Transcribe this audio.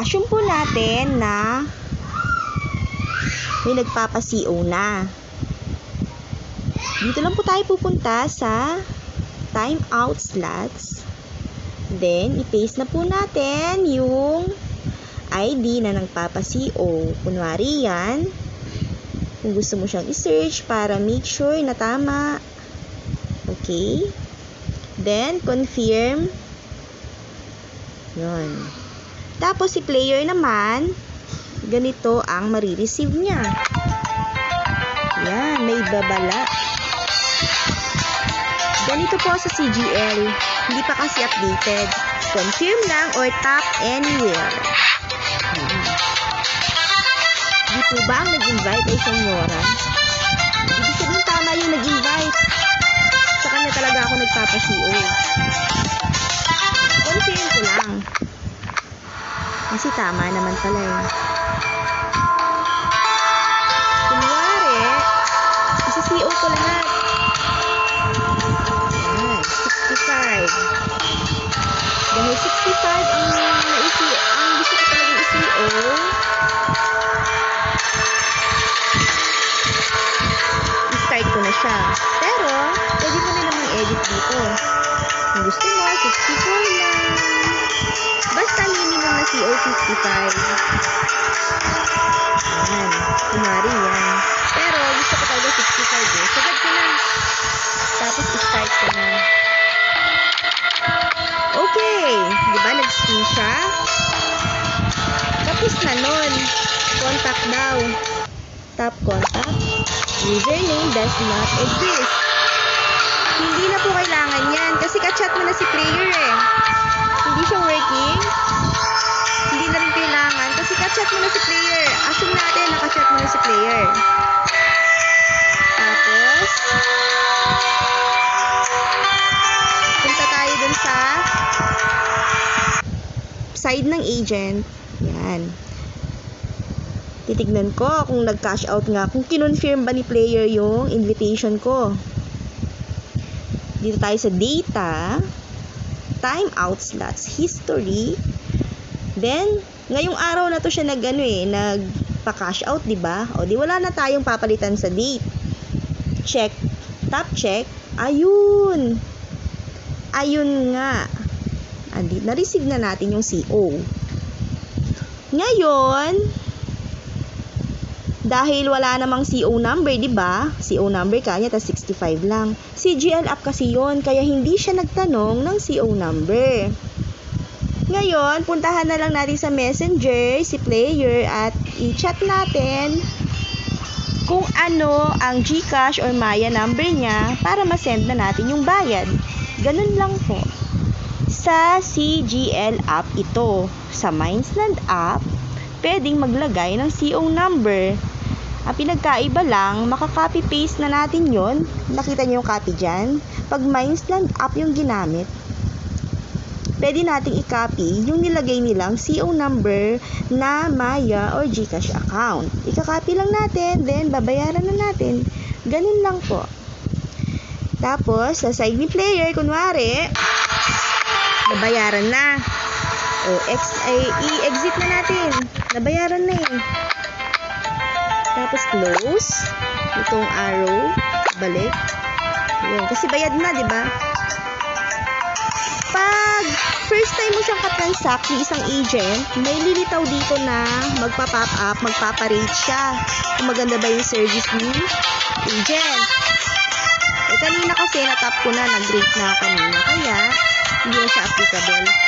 Assume po natin na may nagpapa-CO na. Dito lang po tayo pupunta sa timeout slots. Then, i-paste na po natin yung ID na nagpapa-CO. Kunwari yan. Kung gusto mo siyang i-search para make sure na tama. Okay. Then, confirm. Yun. Tapos, si player naman, ganito ang marireceive niya. Yan, may babala. Ganito po sa CGL. Hindi pa kasi updated. Confirm lang or tap anywhere. Hindi po ba ang nag-invite ay senyora? Ibig sabihin tama yung nag-invite. Sa kanya talaga ako nagpapa-CO. Confirm ko lang. Kasi tama naman pala eh. Kunwari, isi-CO ko lahat. Ayan, 65. Dahil 65 ang gusto ko talagang i-CO, i-start ko na siya. Pero, pwede mo na namang edit dito. Kung gusto mo, 64 lang. Basta minimum na CO 55. Ayan. Kunwari yan. Pero, gusto ko talaga 65 eh. Sagad ko na. Tapos, start ko na. Okay. Diba, nag-spin siya? Tapos na nun. Contact daw. Tap contact. Username does not exist. Hindi na po kailangan yan. Kasi ka-chat mo na si player eh. Hindi siya working. Hindi na rin kailangan. Kasi ka-chat mo na si player. Assume natin naka-chat mo na si player. Tapos, punta tayo dun sa side ng agent. Yan. Titignan ko kung nag-cash out nga. Kung kinonfirm ba ni player yung invitation ko. Dito tayo sa data. Timeout slots. History. Then, ngayong araw na to siya nagpa-cash out, diba? O, di wala na tayong papalitan sa date. Check. Tap check. Ayun. Ayun nga. Na-receive na natin yung CO. Ngayon, dahil wala namang CO number, diba? CO number kanya, tas 65 lang. CGL app kasi yon, kaya hindi siya nagtanong ng CO number. Ngayon, puntahan na lang natin sa messenger, si player, at i-chat natin kung ano ang GCash or Maya number niya para ma-send na natin yung bayad. Ganun lang po. Sa CGL app ito. Sa Mindsland app, pwedeng maglagay ng CO number. Ang pinagkaiba lang, makaka-copy-paste na natin yon. Nakita niyo yung copy dyan? Pag Mindsland app yung ginamit, pwede nating i-copy yung nilagay nilang CO number na Maya or GCash account. Ika-copy lang natin, then babayaran na natin. Ganun lang po. Tapos, sa side ni player, kunwari, nabayaran na. O, i-exit na natin. Nabayaran na eh. Tapos, close. Itong arrow. Balik. Yun. Kasi bayad na, diba? Pag first time mo siyang katransact yung isang agent, may lilitaw dito na magpa-pop up, magpapa-rate siya. Kung maganda ba yung service ni agent. Kanina kasi natap ko na, nag-rate na kanina. Kaya, hindi na siya applicable.